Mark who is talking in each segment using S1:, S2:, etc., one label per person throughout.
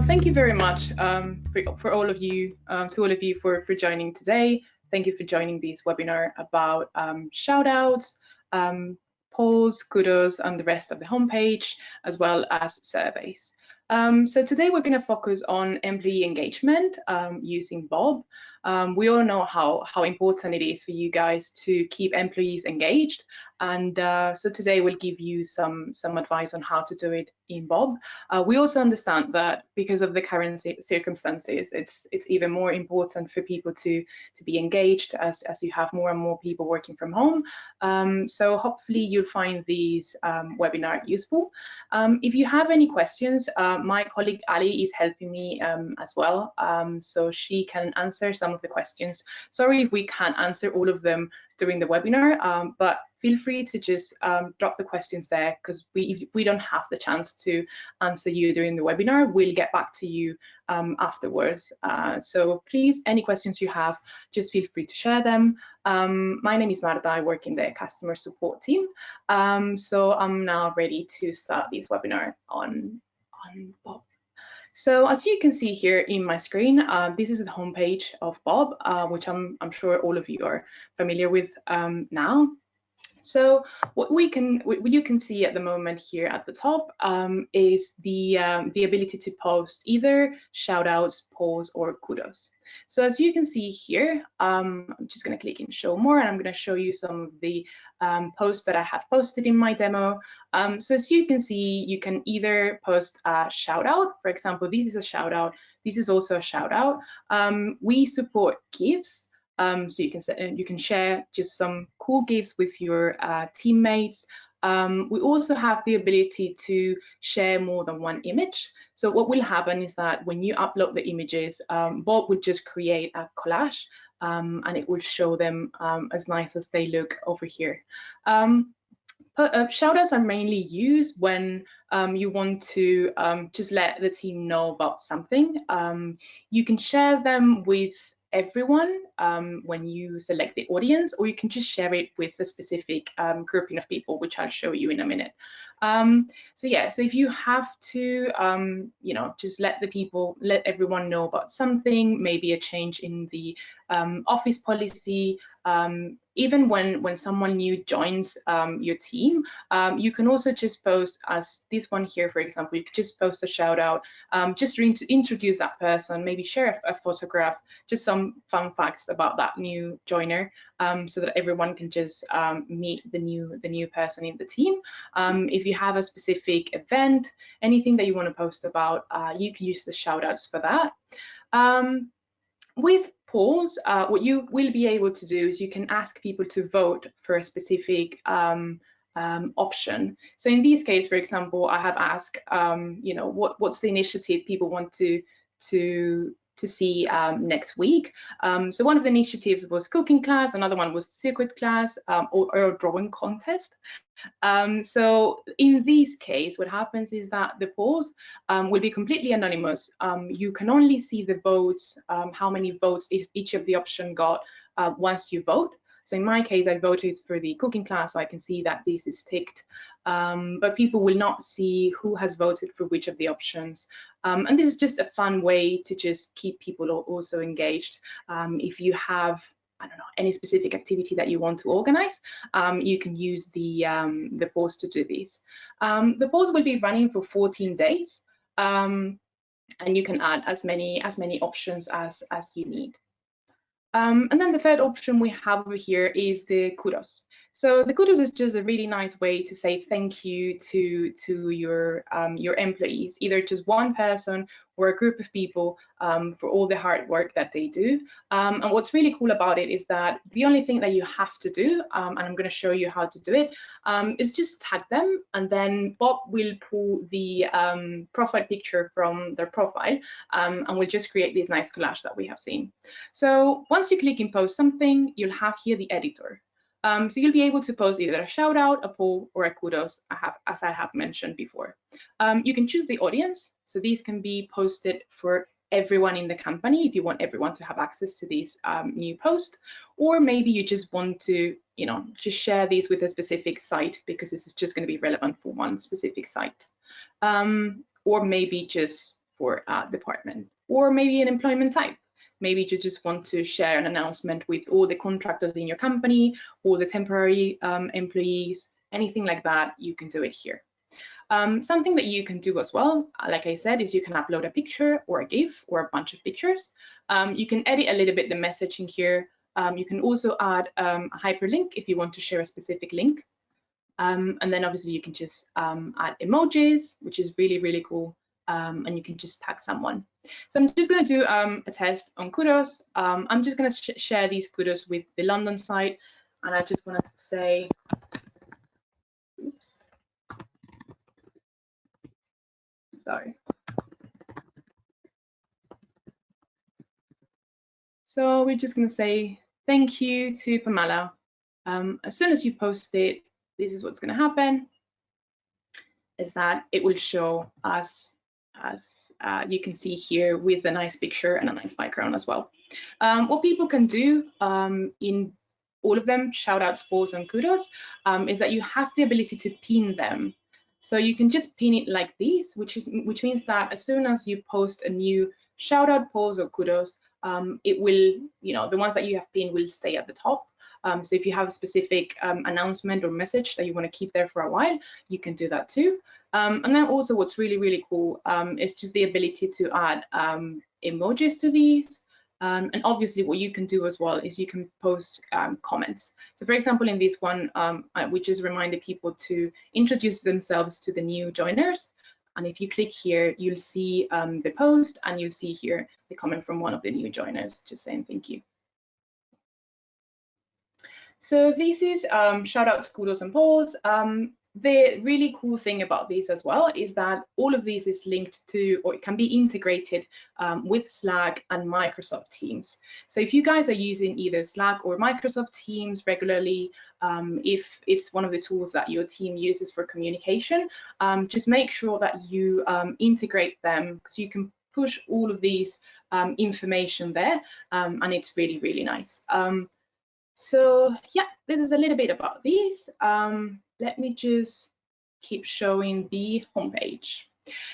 S1: thank you very much for all of you, to all of you for joining today. Thank you for joining this webinar about shoutouts, polls, kudos, and the rest of the homepage, as well as surveys. So today we're going to focus on employee engagement using Bob. We all know how important it is for you guys to keep employees engaged, and so today we'll give you some advice on how to do it in Bob. We also understand that because of the current circumstances, it's even more important for people to be engaged as you have more and more people working from home. So hopefully you'll find these webinar useful. If you have any questions, my colleague Ali is helping me as well, so she can answer some of the questions. Sorry if we can't answer all of them during the webinar, but feel free to just drop the questions there, because if we don't have the chance to answer you during the webinar, we'll get back to you afterwards. So please, any questions you have, just feel free to share them. My name is Marta, I work in the customer support team. So I'm now ready to start this webinar on Bob. So as you can see here in my screen, this is the homepage of Bob, which I'm sure all of you are familiar with now. So what you can see at the moment here at the top is the ability to post either shoutouts, polls, or kudos. So as you can see here, I'm just going to click in show more, and I'm going to show you some of the posts that I have posted in my demo. So as you can see, you can either post a shout out. For example, this is a shout out. This is also a shout out. We support GIFs. So you can share just some cool GIFs with your teammates. We also have the ability to share more than one image. So what will happen is that when you upload the images, Bob will just create a collage, and it will show them as nice as they look over here. Shoutouts are mainly used when you want to just let the team know about something. You can share them with everyone when you select the audience, or you can just share it with a specific grouping of people, which I'll show you in a minute. So yeah, so if you have to you know, just let everyone know about something, maybe a change in the office policy, even when someone new joins your team, you can also just post, as this one here, for example, you could just post a shout out, just to introduce that person, maybe share a photograph, just some fun facts about that new joiner, so that everyone can just meet the new person in the team. If you have a specific event, anything that you want to post about, you can use the shout outs for that. With polls, what you will be able to do is you can ask people to vote for a specific option. So in this case, for example, I have asked, you know, what's the initiative people want to see next week. So one of the initiatives was cooking class, another one was circuit class, or a drawing contest. So in this case, what happens is that the polls will be completely anonymous. You can only see the votes, how many votes each of the option got once you vote. So in my case, I voted for the cooking class, so I can see that this is ticked, but people will not see who has voted for which of the options. And this is just a fun way to just keep people also engaged. If you have, I don't know, any specific activity that you want to organize, you can use the polls to do this. The polls will be running for 14 days, and you can add as many options as you need. And then the third option we have over here is the kudos. So the kudos is just a really nice way to say thank you to your employees, either just one person or a group of people, for all the hard work that they do. And what's really cool about it is that the only thing that you have to do, and I'm going to show you how to do it, is just tag them, and then Bob will pull the profile picture from their profile, and we'll just create this nice collage that we have seen. So once you click in post something, you'll have here the editor. So you'll be able to post either a shout out, a poll, or a kudos, as I have mentioned before. You can choose the audience, so these can be posted for everyone in the company if you want everyone to have access to these new post, or maybe you just want to, you know, just share these with a specific site because this is just going to be relevant for one specific site, or maybe just for a department, or maybe an employment type. Maybe you just want to share an announcement with all the contractors in your company, or the temporary employees, anything like that, you can do it here. Something that you can do as well, like I said, is you can upload a picture or a GIF or a bunch of pictures. You can edit a little bit the messaging here. You can also add a hyperlink if you want to share a specific link. And then obviously you can just add emojis, which is really, really cool. And you can just tag someone. So I'm just going to do a test on Kudos. I'm just going to share these Kudos with the London site. And I just want to say, oops. Sorry. So we're just going to say thank you to Pamela. As soon as you post it, this is what's going to happen, is that it will show us, as you can see here, with a nice picture and a nice background as well. What people can do in all of them, Shoutouts, polls, and Kudos, is that you have the ability to pin them. So you can just pin it like this, which means that as soon as you post a new Shoutout, polls, or Kudos, it will, the ones that you have pinned will stay at the top. So if you have a specific announcement or message that you want to keep there for a while, you can do that too. And then also what's really, really cool is just the ability to add emojis to these. And obviously what you can do as well is you can post comments. So for example, in this one, we just reminded people to introduce themselves to the new joiners. And if you click here, you'll see the post, and you'll see here the comment from one of the new joiners just saying thank you. So this is Shoutouts, Kudos, and polls. The really cool thing about these as well is that all of these is linked to, or it can be integrated with Slack and Microsoft Teams. So if you guys are using either Slack or Microsoft Teams regularly, if it's one of the tools that your team uses for communication, just make sure that you integrate them, because you can push all of these information there, and it's really, really nice. So yeah, this is a little bit about these. Let me just keep showing the homepage.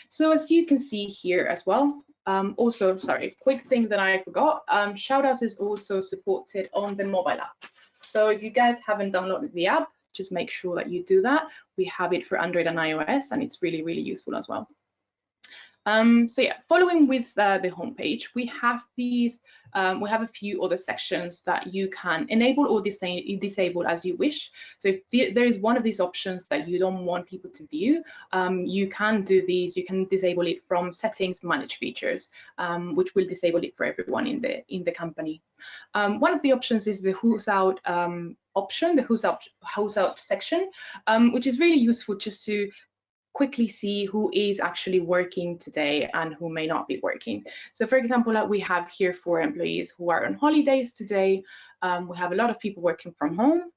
S1: So as you can see here as well, also, sorry, quick thing that I forgot, Shoutouts is also supported on the mobile app. So if you guys haven't downloaded the app, just make sure that you do that. We have it for Android and iOS, and it's really, really useful as well. So yeah, following with the homepage, we have these, we have a few other sections that you can enable or disable as you wish. So if there is one of these options that you don't want people to view, you can do these. You can disable it from settings, manage features, which will disable it for everyone in the company. One of the options is the who's out option, the who's out section, which is really useful just to quickly see who is actually working today and who may not be working. So for example, we have here 4 employees who are on holidays today. We have a lot of people working from home.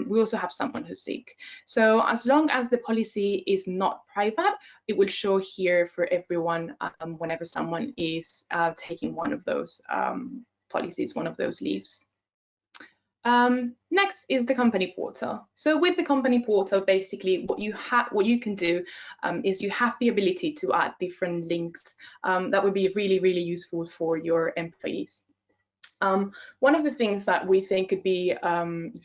S1: We also have someone who's sick. So as long as the policy is not private, it will show here for everyone whenever someone is taking one of those policies, one of those leaves. Next is the company portal. So with the company portal, basically what you can do is you have the ability to add different links that would be really, really useful for your employees. One of the things that we think could be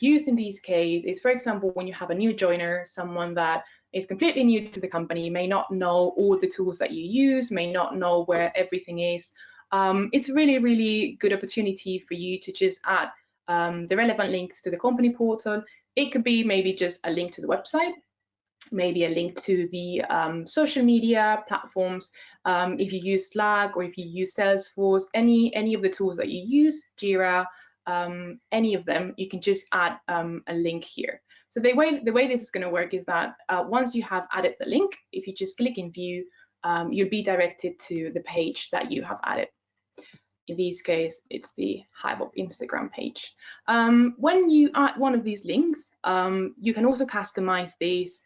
S1: used in these cases is, for example, when you have a new joiner, someone that is completely new to the company, may not know all the tools that you use, may not know where everything is. It's a really, really good opportunity for you to just add the relevant links to the company portal. It could be maybe just a link to the website, maybe a link to the social media platforms. If you use Slack or if you use Salesforce, any of the tools that you use, Jira, any of them, you can just add a link here. So the way this is going to work is that once you have added the link, if you just click in view, you'll be directed to the page that you have added. In this case, it's the HiveUp Instagram page. When you add one of these links, you can also customize these.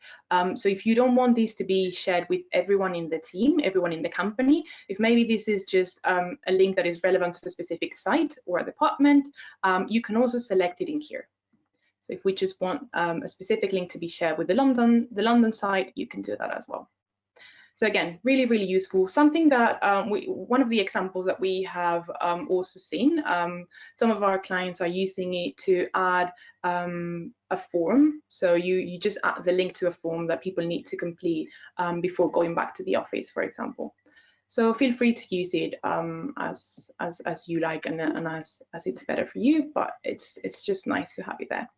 S1: So if you don't want these to be shared with everyone in the team, everyone in the company, if maybe this is just a link that is relevant to a specific site or a department, you can also select it in here. So if we just want a specific link to be shared with the London site, you can do that as well. So again, really, really useful. Something that one of the examples that we have also seen, some of our clients are using it to add a form. So you just add the link to a form that people need to complete before going back to the office, for example. So feel free to use it as you like and as it's better for you, but it's just nice to have it there.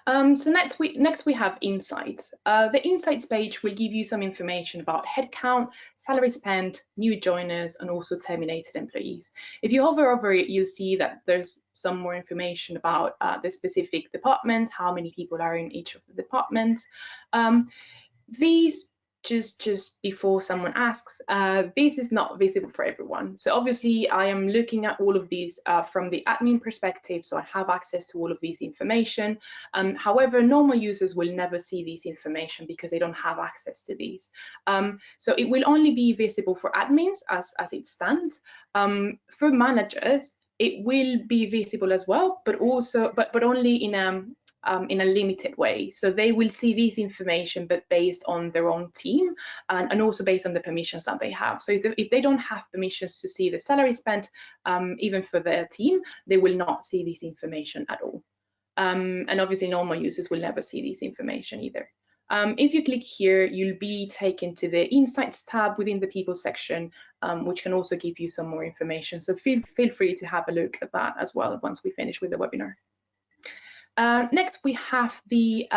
S1: So next we have insights. The insights page will give you some information about headcount, salary spent, new joiners, and also terminated employees. If you hover over it, you'll see that there's some more information about the specific department, how many people are in each of the departments. These just before someone asks, this is not visible for everyone. So obviously I am looking at all of these from the admin perspective, so I have access to all of these information. However, normal users will never see this information because they don't have access to these. So it will only be visible for admins as it stands. For managers, it will be visible as well, but only in a limited way. So they will see this information, but based on their own team and also based on the permissions that they have. So if they don't have permissions to see the salary spent, even for their team, they will not see this information at all. And obviously normal users will never see this information either. If you click here, you'll be taken to the Insights tab within the People section, which can also give you some more information. So feel free to have a look at that as well once we finish with the webinar. Next, we have the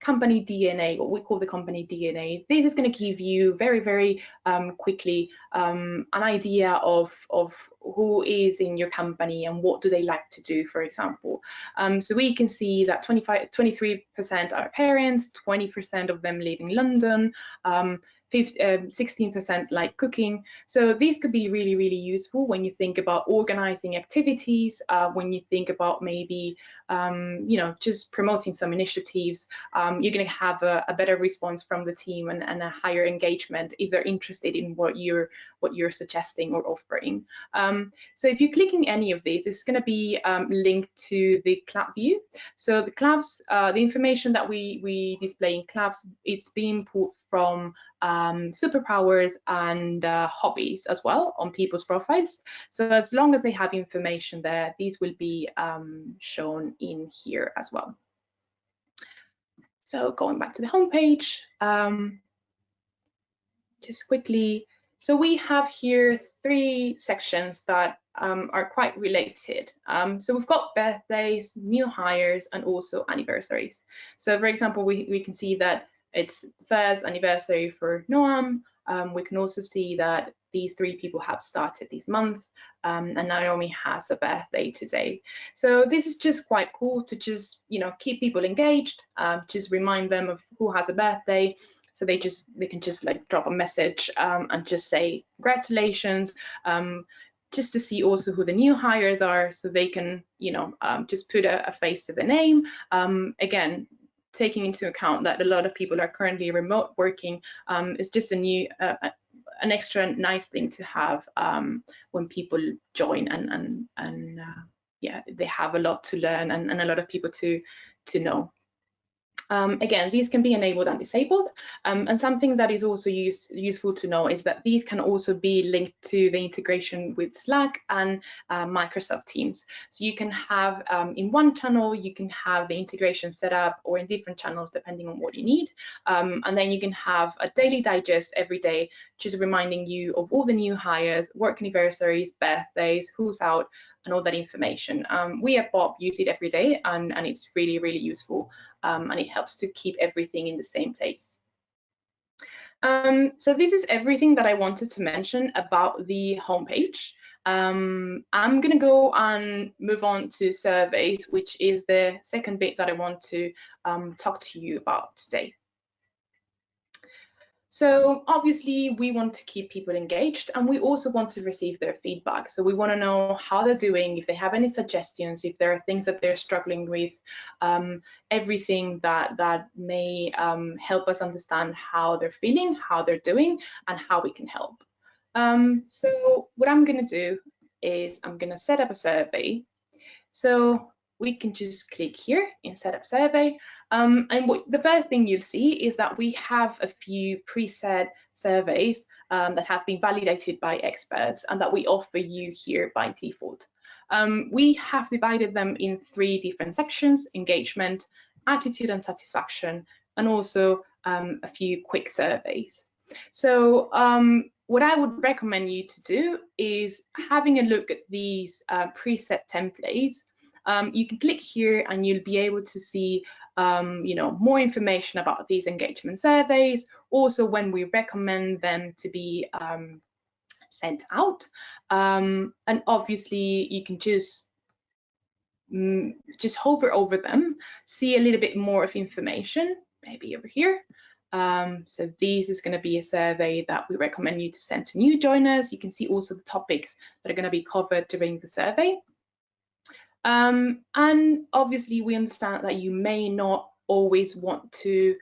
S1: company DNA, what we call the company DNA. This is going to give you very quickly an idea of who is in your company and what do they like to do, for example. So we can see that 23% are parents, 20% of them live in London, 16% like cooking. So these could be really useful when you think about organizing activities, when you think about maybe you know, just promoting some initiatives. You're going to have a better response from the team and a higher engagement if they're interested in what you're suggesting or offering. So if you're clicking any of these, it's going to be linked to the club view. So the clubs, the information that we display in clubs, it's being pulled from superpowers and hobbies as well on people's profiles. So as long as they have information there, these will be shown in here as well. So going back to the homepage, just quickly. So we have here 3 sections that are quite related. So we've got birthdays, new hires, and also anniversaries. So for example, we can see that it's first anniversary for Noam. We can also see that these 3 people have started this month, and Naomi has a birthday today. So this is just quite cool to just, you know, keep people engaged, just remind them of who has a birthday. So they can just like drop a message and just say congratulations, just to see also who the new hires are, so they can, you know, just put a face to the name. Again, taking into account that a lot of people are currently remote working, is just a new, an extra nice thing to have when people join and yeah, they have a lot to learn and a lot of people to know. Again, these can be enabled and disabled, and something that is also useful to know is that these can also be linked to the integration with Slack and Microsoft Teams. So you can have in one channel, you can have the integration set up, or in different channels depending on what you need, and then you can have a daily digest every day, just reminding you of all the new hires, work anniversaries, birthdays, who's out, and all that information. We at Bob use it every day, and it's really useful, and it helps to keep everything in the same place. So this is everything that I wanted to mention about the homepage. I'm going to go and move on to surveys, which is the second bit that I want to talk to you about today. So obviously we want to keep people engaged, and we also want to receive their feedback. So we want to know how they're doing, if they have any suggestions, if there are things that they're struggling with, everything that may help us understand how they're feeling, how they're doing, and how we can help. So what I'm going to do is I'm going to set up a survey. So we can just click here in Setup Survey. And the first thing you'll see is that we have a few preset surveys that have been validated by experts and that we offer you here by default. We have divided them in 3 different sections: engagement, attitude and satisfaction, and also a few quick surveys. So what I would recommend you to do is having a look at these preset templates. You can click here and you'll be able to see more information about these engagement surveys, also when we recommend them to be sent out. And obviously you can just hover over them, see a little bit more of information, maybe over here. So this is going to be a survey that we recommend you to send to new joiners. You can see also the topics that are going to be covered during the survey. And obviously we understand that you may not always want to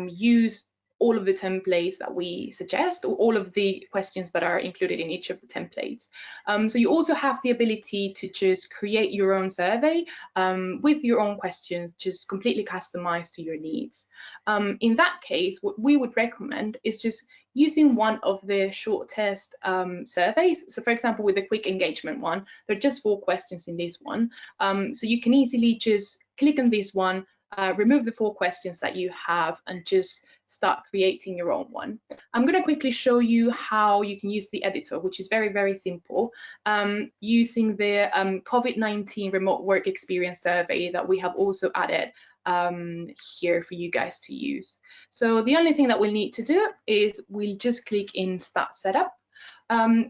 S1: use all of the templates that we suggest, or all of the questions that are included in each of the templates. So you also have the ability to just create your own survey with your own questions, just completely customized to your needs. In that case, what we would recommend is just using one of the short test surveys. So for example, with the quick engagement one, there are just 4 questions in this one. So you can easily just click on this one, remove the 4 questions that you have, and just start creating your own one. I'm going to quickly show you how you can use the editor, which is very, very simple, using the COVID-19 remote work experience survey that we have also added here for you guys to use. So the only thing that we'll need to do is we'll just click in Start Setup.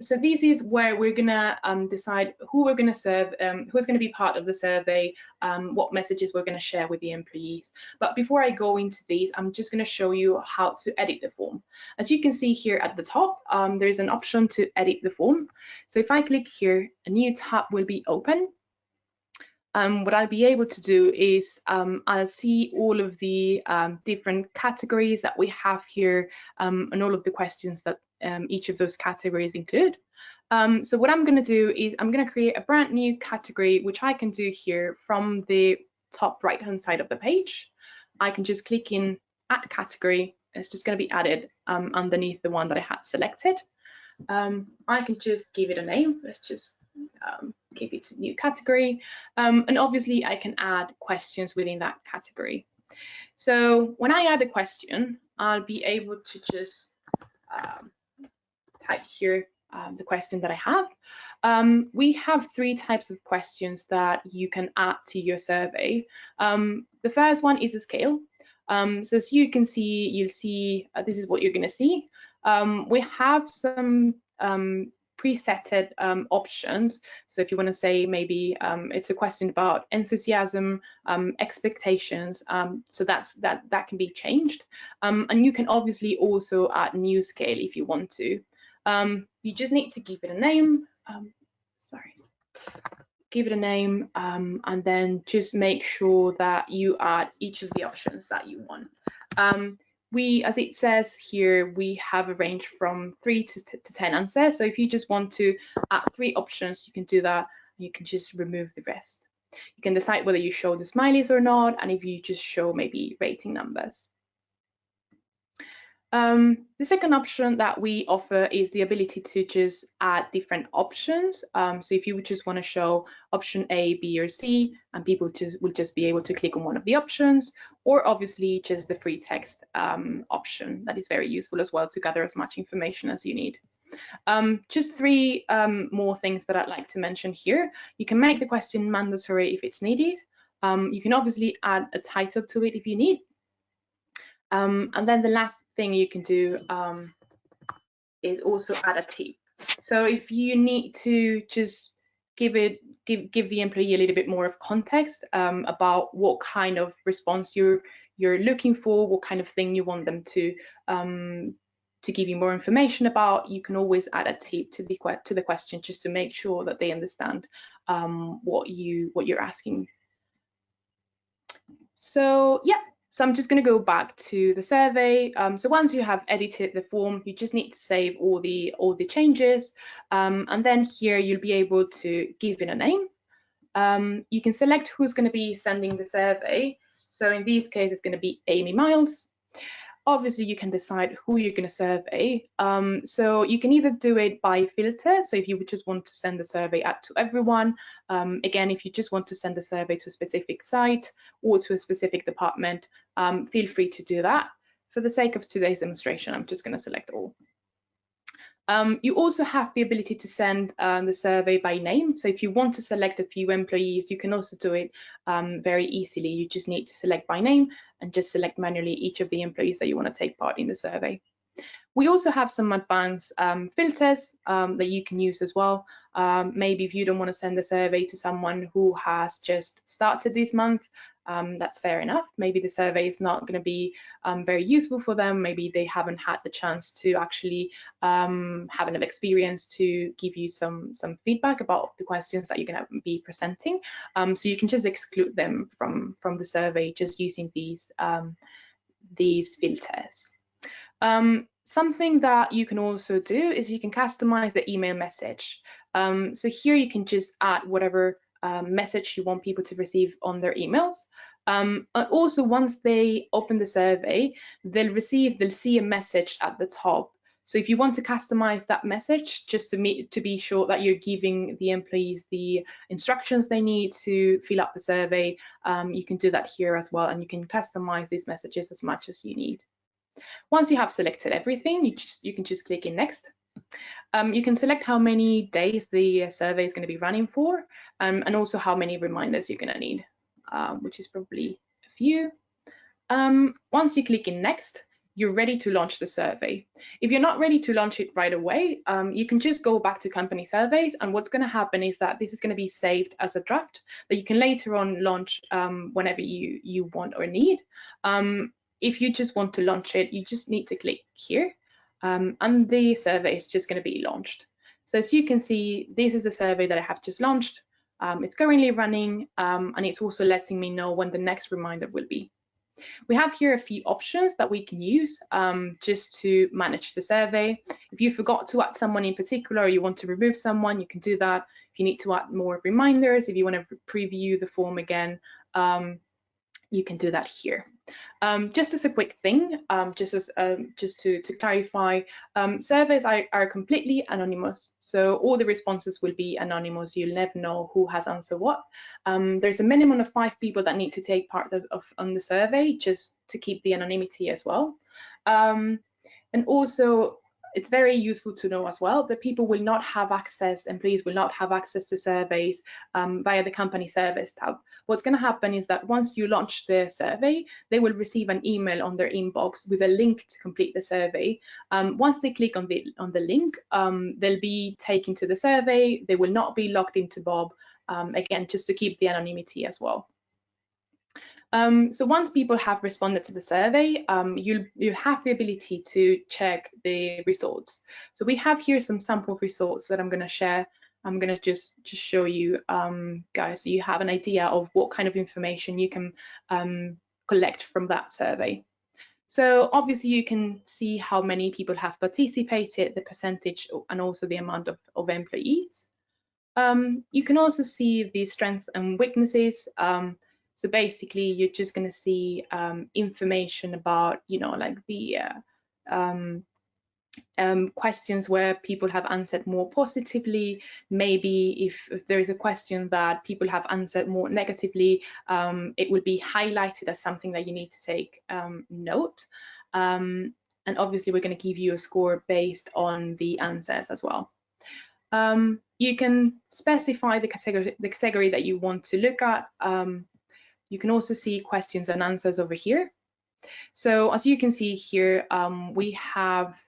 S1: So this is where we're gonna decide who we're gonna serve, who's gonna be part of the survey, what messages we're gonna share with the employees. But before I go into these, I'm just gonna show you how to edit the form. As you can see here at the top, there's an option to edit the form. So if I click here, a new tab will be open. What I'll be able to do is I'll see all of the different categories that we have here, and all of the questions that each of those categories include. So what I'm going to do is I'm going to create a brand new category, which I can do here from the top right hand side of the page. I can just click in Add Category. It's just going to be added underneath the one that I had selected. I can just give it a name. Let's just keep it to new category, and obviously I can add questions within that category. So when I add a question, I'll be able to just type here the question that I have. We have 3 types of questions that you can add to your survey. The first one is a scale. So as you can see, you'll see this is what you're going to see. We have some presetted options. So if you want to say maybe it's a question about enthusiasm, expectations, so that can be changed. And you can obviously also add new scale if you want to. You just need to give it a name. Give it a name, and then just make sure that you add each of the options that you want. As it says here, we have a range from 3 to 10 answers. So if you just want to add 3 options, you can do that. You can just remove the rest. You can decide whether you show the smileys or not, and if you just show maybe rating numbers. The second option that we offer is the ability to just add different options. So if you just want to show option A, B, or C, and people will just be able to click on one of the options, or obviously just the free text option. That is very useful as well to gather as much information as you need. Just 3 more things that I'd like to mention here. You can make the question mandatory if it's needed. You can obviously add a title to it if you need. And then the last thing you can do is also add a tip. So if you need to just give the employee a little bit more of context about what kind of response you're looking for, what kind of thing you want them to give you more information about, you can always add a tip to the question just to make sure that they understand what you're asking. So yeah. So I'm just going to go back to the survey. So once you have edited the form, you just need to save all the changes, and then here you'll be able to give it a name. You can select who's going to be sending the survey. So in this case, it's going to be Amy Miles. Obviously, you can decide who you're going to survey. So you can either do it by filter. So if you would just want to send the survey out to everyone, again, if you just want to send the survey to a specific site or to a specific department, feel free to do that. For the sake of today's demonstration, I'm just going to select all. You also have the ability to send the survey by name. So if you want to select a few employees, you can also do it very easily. You just need to select by name and just select manually each of the employees that you want to take part in the survey. We also have some advanced filters that you can use as well. Maybe if you don't want to send a survey to someone who has just started this month, that's fair enough. Maybe the survey is not going to be very useful for them. Maybe they haven't had the chance to actually have enough experience to give you some feedback about the questions that you're going to be presenting. So you can just exclude them from the survey just using these filters. Something that you can also do is you can customize the email message. So here you can just add whatever message you want people to receive on their emails. Also, once they open the survey, they'll see a message at the top. So if you want to customize that message, just to be sure that you're giving the employees the instructions they need to fill out the survey, you can do that here as well, and you can customize these messages as much as you need. Once you have selected everything, you can just click in next. You can select how many days the survey is going to be running for, and also how many reminders you're going to need, which is probably a few. Once you click in next, you're ready to launch the survey. If you're not ready to launch it right away, you can just go back to company surveys, and what's going to happen is that this is going to be saved as a draft that you can later on launch whenever you want or need. If you just want to launch it, you just need to click here, and the survey is just going to be launched. So as you can see, this is a survey that I have just launched. It's currently running, and it's also letting me know when the next reminder will be. We have here a few options that we can use just to manage the survey. If you forgot to add someone in particular, or you want to remove someone, you can do that. If you need to add more reminders, if you want to preview the form again, you can do that here. Just as a quick thing, just to clarify, surveys are completely anonymous, so all the responses will be anonymous. You'll never know who has answered what. There's a minimum of 5 people that need to take part on the survey, just to keep the anonymity as well. And also, it's very useful to know as well that people will not have access, employees will not have access to surveys via the company service tab. What's going to happen is that once you launch the survey, they will receive an email on their inbox with a link to complete the survey. Once they click on the link, they'll be taken to the survey. They will not be logged into Bob, again, just to keep the anonymity as well. So once people have responded to the survey, you'll have the ability to check the results. So we have here some sample results that I'm going to share. I'm going to just show you guys, so you have an idea of what kind of information you can collect from that survey. So obviously you can see how many people have participated, the percentage, and also the amount of employees. You can also see the strengths and weaknesses. So basically, you're just going to see information about, like the questions where people have answered more positively. Maybe if there is a question that people have answered more negatively, it will be highlighted as something that you need to take note. And obviously, we're going to give you a score based on the answers as well. You can specify the category that you want to look at. You can also see questions and answers over here. So as you can see here, we have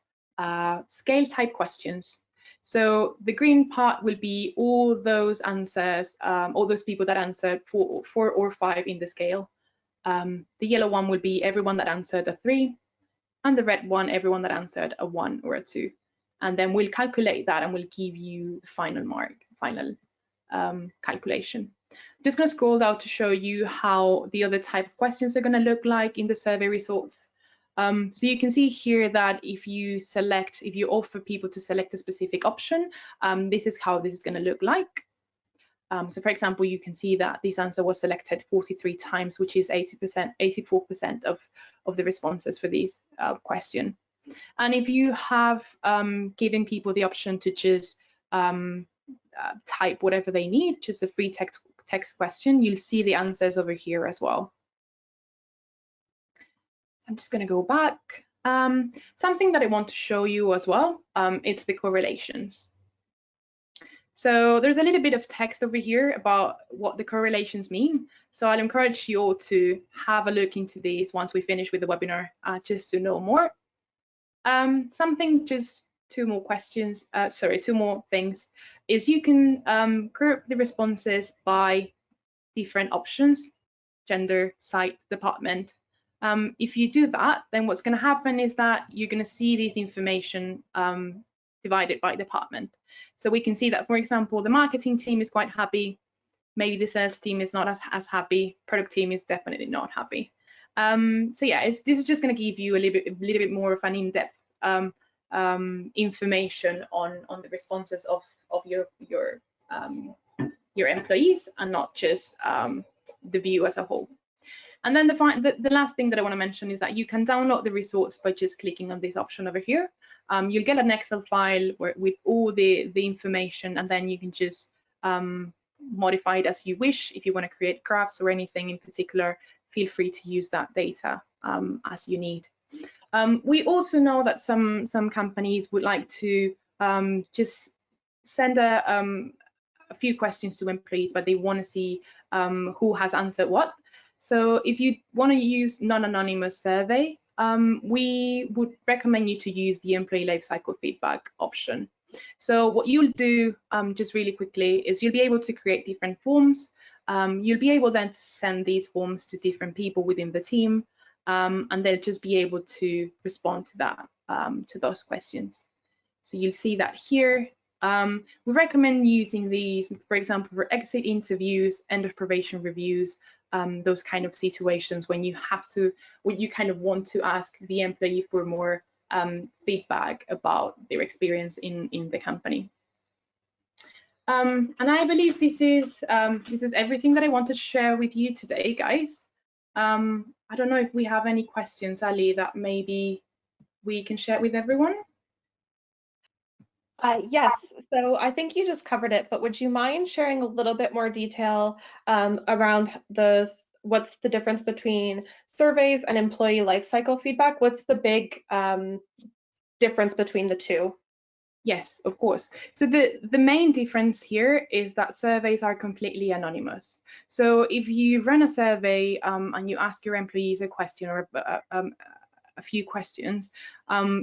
S1: scale type questions. So the green part will be all those answers, all those people that answered 4 or 5 in the scale. The yellow one will be everyone that answered a 3, and the red one, everyone that answered a 1 or a 2. And then we'll calculate that and we'll give you the final mark, final calculation. I'm just going to scroll down to show you how the other type of questions are going to look like in the survey results. So you can see here that if you offer people to select a specific option, this is how this is going to look like. So for example, you can see that this answer was selected 43 times, which is 84% of the responses for this question. And if you have given people the option to just type whatever they need, just a free text question, you'll see the answers over here as well. I'm just going to go back. Something that I want to show you as well, it's the correlations. So there's a little bit of text over here about what the correlations mean. So I'll encourage you all to have a look into these once we finish with the webinar, just to know more. Just two more things, is you can group the responses by different options, gender, site, department. If you do that, then what's going to happen is that you're going to see this information divided by department. So we can see that, for example, the marketing team is quite happy, maybe the sales team is not as happy, product team is definitely not happy. So yeah, this is just going to give you a little bit more of an in-depth information on the responses of your employees, and not just the view as a whole. And then the last thing that I want to mention is that you can download the resource by just clicking on this option over here. You'll get an Excel file with all the information, and then you can just modify it as you wish. If you want to create graphs or anything in particular, feel free to use that data as you need. We also know that some companies would like to just send a few questions to employees, but they want to see who has answered what. So if you want to use non-anonymous survey, we would recommend you to use the employee lifecycle feedback option. So what you'll do, just really quickly, is you'll be able to create different forms. You'll be able then to send these forms to different people within the team, and they'll just be able to respond to that, to those questions. So you'll see that here. We recommend using these, for example, for exit interviews, end of probation reviews, those kind of situations when you kind of want to ask the employee for more feedback about their experience in the company. And I believe this is everything that I wanted to share with you today, guys. I don't know if we have any questions, Ali, that maybe we can share with everyone.
S2: Yes, so I think you just covered it, but would you mind sharing a little bit more detail around what's the difference between surveys and employee lifecycle feedback? What's the big difference between the two?
S1: Yes, of course. So the main difference here is that surveys are completely anonymous. So if you run a survey and you ask your employees a question or a few questions,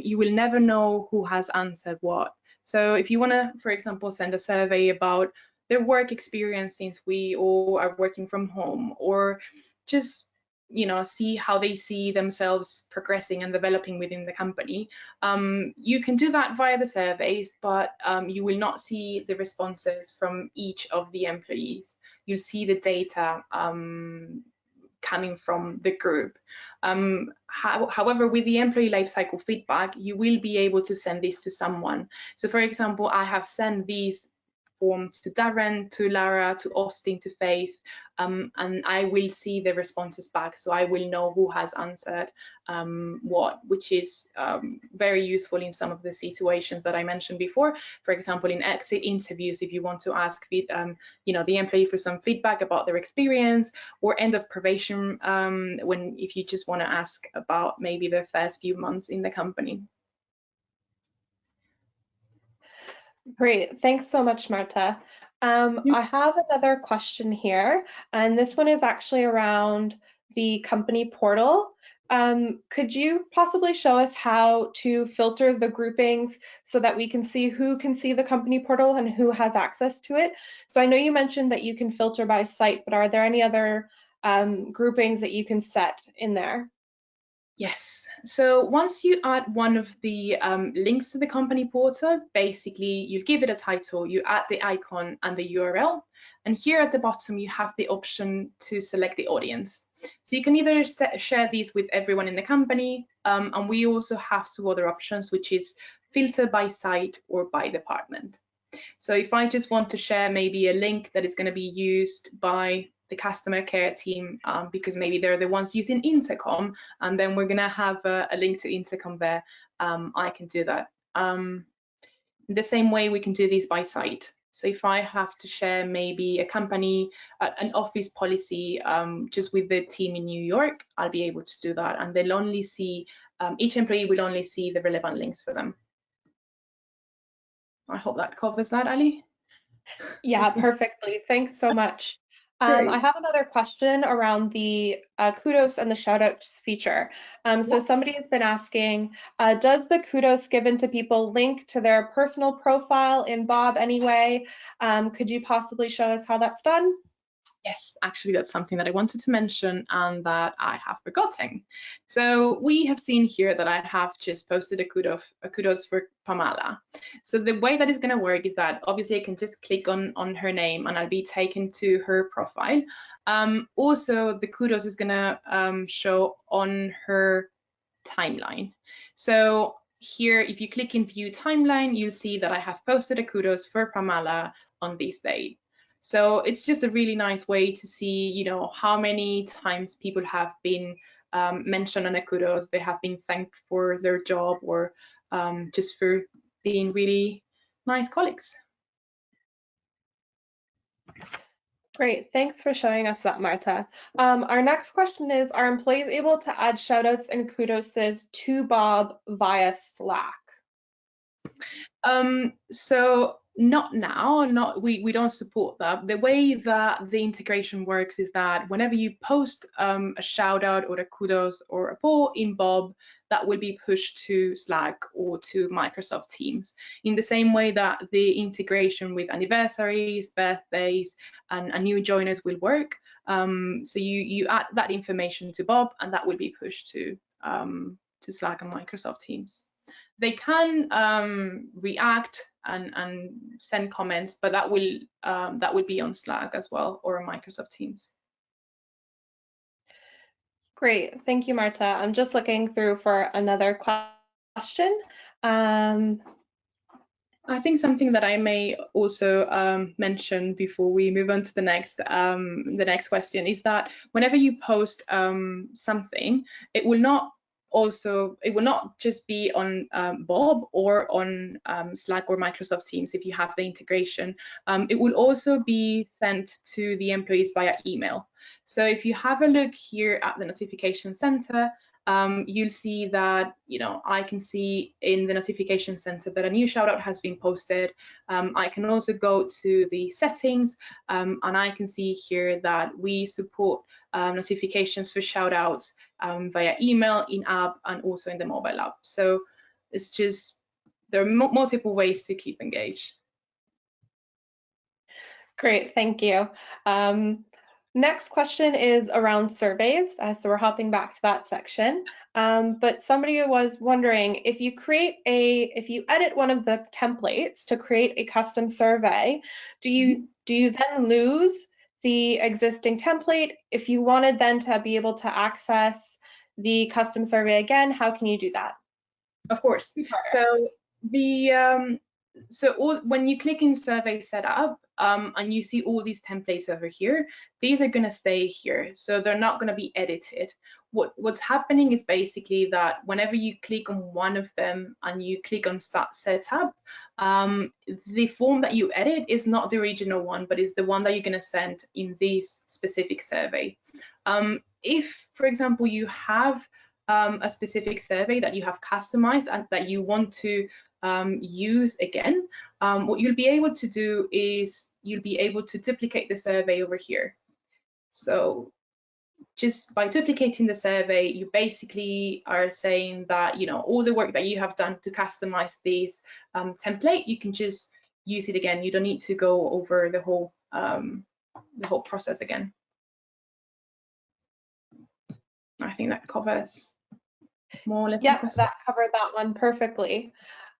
S1: you will never know who has answered what. So if you want to, for example, send a survey about their work experience since we all are working from home, or just see how they see themselves progressing and developing within the company, you can do that via the surveys, but you will not see the responses from each of the employees. You'll see the data coming from the group. However, with the employee lifecycle feedback, you will be able to send this to someone. So for example, I have sent these forms to Darren, to Lara, to Austin, to Faith, and I will see the responses back, so I will know who has answered what, which is very useful in some of the situations that I mentioned before. For example, in exit interviews, if you want to ask the employee for some feedback about their experience, or end of probation, if you just want to ask about maybe their first few months in the company.
S2: Great, thanks so much, Marta. I have another question here, and this one is actually around the company portal. Could you possibly show us how to filter the groupings so that we can see who can see the company portal and who has access to it? So I know you mentioned that you can filter by site, but are there any other groupings that you can set in there?
S1: Yes, so once you add one of the links to the company portal, basically you give it a title, you add the icon and the URL, and here at the bottom you have the option to select the audience. So you can either share these with everyone in the company, and we also have two other options, which is filter by site or by department. So if I just want to share maybe a link that is going to be used by the customer care team, because maybe they're the ones using Intercom, and then we're going to have a link to Intercom there, I can do that. The same way we can do this by site. So if I have to share maybe a company, an office policy just with the team in New York, I'll be able to do that, and they'll only see, each employee will only see the relevant links for them. I hope that covers that, Ali.
S2: Yeah, perfectly. Thanks so much.
S1: Great.
S2: I have another question around the Kudos and the Shoutouts feature. So somebody has been asking, does the Kudos given to people link to their personal profile in Bob anyway? Could you possibly show us how that's done?
S1: Yes, actually, that's something that I wanted to mention and that I have forgotten. So we have seen here that I have just posted a kudos for Pamela. So the way that is going to work is that obviously I can just click on her name and I'll be taken to her profile. Also, the kudos is going to show on her timeline. So here, if you click in view timeline, you'll see that I have posted a kudos for Pamela on this date. So it's just a really nice way to see, you know, how many times people have been mentioned on a kudos, they have been thanked for their job, or just for being really nice colleagues.
S2: Great, thanks for showing us that, Marta. Our next question is, are employees able to add shoutouts and kudoses to Bob via Slack?
S1: So not now, we don't support that. The way that the integration works is that whenever you post a shout out or a kudos or a poll in Bob, that will be pushed to Slack or to Microsoft Teams. In the same way that the integration with anniversaries, birthdays, and new joiners will work. So you add that information to Bob, and that will be pushed to Slack and Microsoft Teams. They can react and send comments, but that will be on Slack as well, or on Microsoft Teams.
S2: Great, thank you, Marta. I'm just looking through for another question.
S1: I think something that I may also mention before we move on to the next question is that whenever you post something, it will not just be on Bob or on Slack or Microsoft Teams if you have the integration. It will also be sent to the employees via email. So if you have a look here at the notification center, you'll see that, you know, I can see in the notification center that a new shout out has been posted. I can also go to the settings and I can see here that we support notifications for shout outs via email, in app, and also in the mobile app. So it's just, there are multiple ways to keep engaged.
S2: Great, thank you. Next question is around surveys, so we're hopping back to that section. But somebody was wondering, if you edit one of the templates to create a custom survey, do you then lose the existing template? If you wanted then to be able to access the custom survey again, how can you do that?
S1: Of course. So when you click in survey setup and you see all these templates over here, these are going to stay here, so they're not going to be edited. What's happening is basically that whenever you click on one of them and you click on start setup, the form that you edit is not the original one, but is the one that you're going to send in this specific survey. If, for example, you have a specific survey that you have customized and that you want to use again, what you'll be able to do is you'll be able to duplicate the survey over here. So just by duplicating the survey, you basically are saying that, you know, all the work that you have done to customize this template, you can just use it again. You don't need to go over the whole process again. I think that covers more or less.
S2: Yeah, that covered that one perfectly.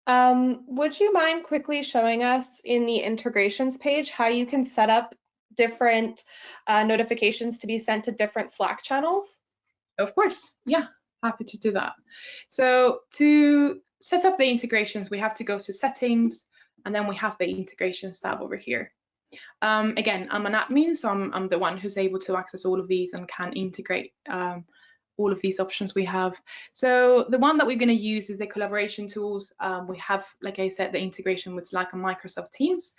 S2: Would you mind quickly showing us in the integrations page how you can set up different notifications to be sent to different Slack channels?
S1: Of course, yeah, happy to do that. So to set up the integrations, we have to go to settings, And then we have the integrations tab over here. Again, I'm an admin, so I'm the one who's able to access all of these and can integrate all of these options we have. So the one that we're going to use is the collaboration tools. We have, like I said, the integration with Slack and Microsoft Teams.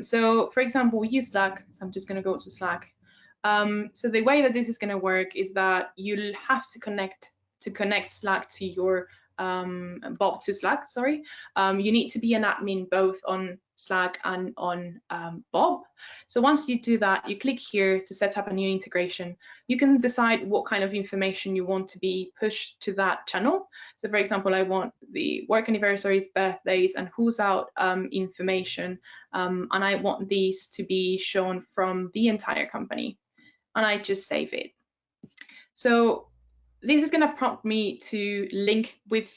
S1: So for example, we use Slack, so I'm just going to go to Slack. So the way that this is going to work is that you'll have to connect Slack to your Bob to Slack, sorry. You need to be an admin both on Slack and on Bob. So once you do that, you click here to set up a new integration. You can decide what kind of information you want to be pushed to that channel. So for example, I want the work anniversaries, birthdays, and who's out information, and I want these to be shown from the entire company. And I just save it. So this is going to prompt me to link with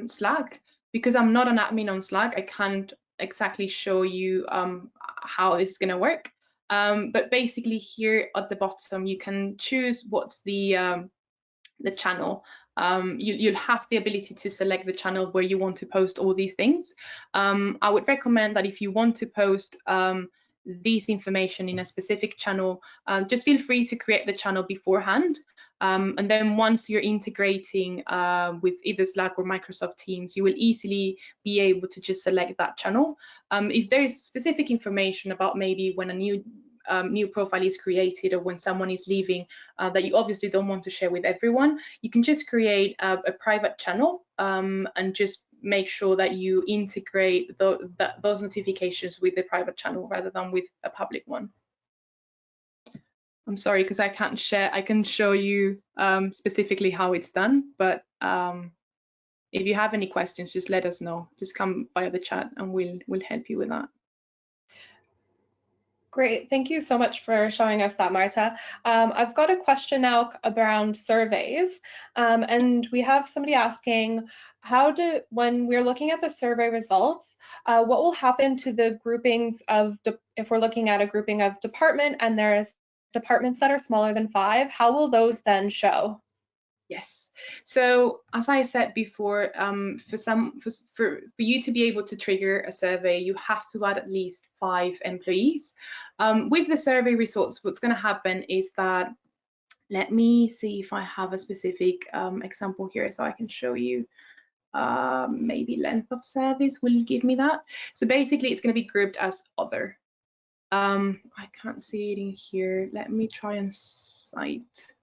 S1: Slack. Because I'm not an admin on Slack, I can't exactly show you how it's going to work. But basically here at the bottom, you can choose what's the channel. You'll have the ability to select the channel where you want to post all these things. I would recommend that if you want to post this information in a specific channel, just feel free to create the channel beforehand. And then once you're integrating with either Slack or Microsoft Teams, you will easily be able to just select that channel. If there is specific information about maybe when a new profile is created or when someone is leaving that you obviously don't want to share with everyone, you can just create a private channel and just make sure that you integrate those notifications with the private channel rather than with a public one. I'm sorry, because I can't share. I can show you specifically how it's done, but if you have any questions, just let us know. Just come via the chat and we'll help you with that.
S2: Great, thank you so much for showing us that, Marta. I've got a question now around surveys, and we have somebody asking, when we're looking at the survey results, what will happen to the groupings of, if we're looking at a grouping of department and there's departments that are smaller than 5, how will those then show?
S1: Yes. So as I said before, for you to be able to trigger a survey, you have to add at least 5 employees. With the survey results, what's going to happen is that, let me see if I have a specific example here so I can show you. Maybe length of service will give me that. So basically, it's going to be grouped as other. I can't see it in here. Let me try and cite.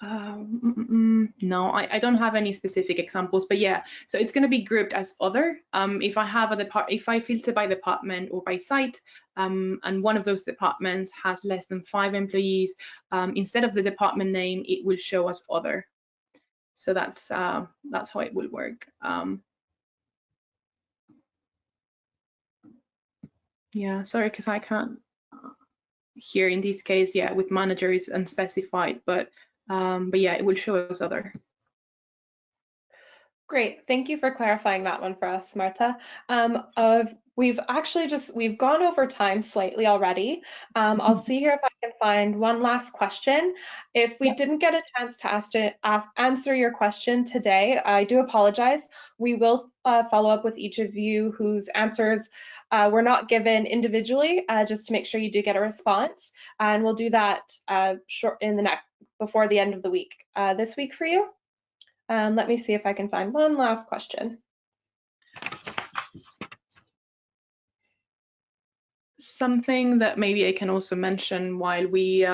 S1: No, I don't have any specific examples, but yeah, so it's going to be grouped as other. If I have if I filter by department or by site, and one of those departments has less than 5 employees, instead of the department name, it will show as other. So that's how it will work. Yeah, sorry, because I can't here in this case, yeah, with manager is unspecified, but yeah, it will show as other.
S2: Great, thank you for clarifying that one for us, Marta. We've gone over time slightly already. I'll see here if I can find one last question. If we didn't get a chance to answer your question today, I do apologize. We will follow up with each of you whose answers were not given individually, just to make sure you do get a response. And we'll do that before the end of the week. This week for you. Let me see if I can find one last question.
S1: Something that maybe I can also mention while we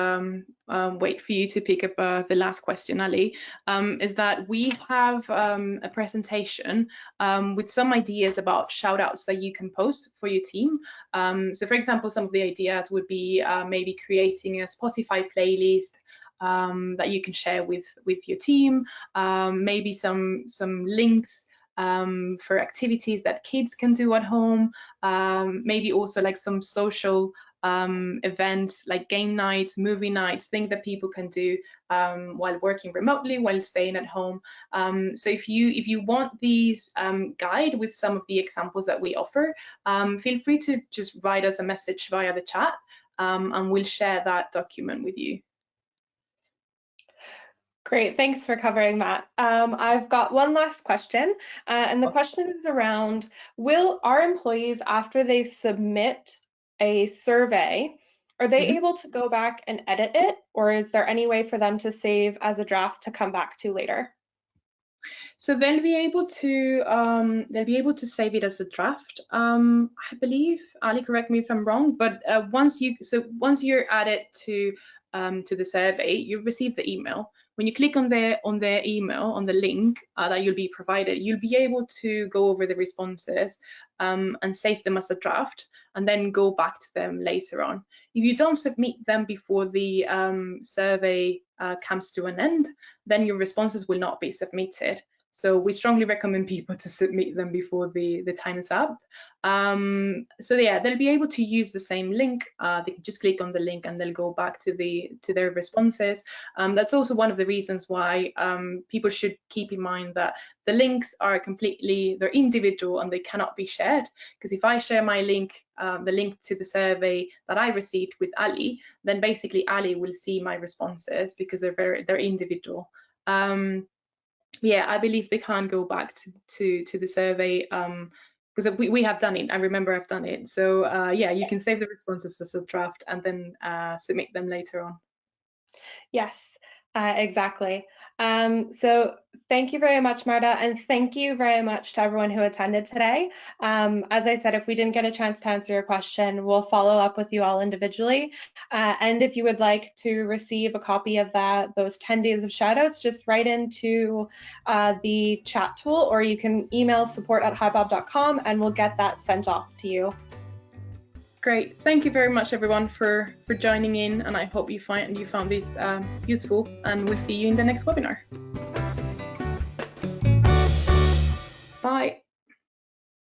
S1: wait for you to pick up the last question, Ali, is that we have a presentation with some ideas about shoutouts that you can post for your team. So for example, some of the ideas would be maybe creating a Spotify playlist that you can share with your team, maybe some links for activities that kids can do at home, maybe also like some social events like game nights, movie nights, things that people can do while working remotely, while staying at home. So if you want these guide with some of the examples that we offer, feel free to just write us a message via the chat, and we'll share that document with you.
S2: Great, thanks for covering that. I've got one last question, and the question is around, will our employees, after they submit a survey, are they able to go back and edit it, or is there any way for them to save as a draft to come back to later?
S1: So they'll be able to save it as a draft. I believe, Ali, correct me if I'm wrong, but once you're added to the survey, you receive the email. When you click on their email, on the link that you'll be provided, you'll be able to go over the responses and save them as a draft, and then go back to them later on. If you don't submit them before the survey comes to an end, then your responses will not be submitted. So we strongly recommend people to submit them before the time is up. So yeah, they'll be able to use the same link. They can just click on the link and they'll go back to their responses. That's also one of the reasons why people should keep in mind that the links are they're individual and they cannot be shared. Because if I share my link, the link to the survey that I received with Ali, then basically Ali will see my responses because they're individual. Yeah, I believe they can go back to the survey because we have done it. I remember I've done it. So yeah, you can save the responses as a draft and then submit them later on.
S2: Yes, exactly. So thank you very much, Marta, and thank you very much to everyone who attended today. As I said, if we didn't get a chance to answer your question, we'll follow up with you all individually. And if you would like to receive a copy of those 10 days of shoutouts, just write into the chat tool, or you can email support@hibob.com and we'll get that sent off to you.
S1: Great. Thank you very much, everyone, for joining in, and I hope you found this useful, and we'll see you in the next webinar.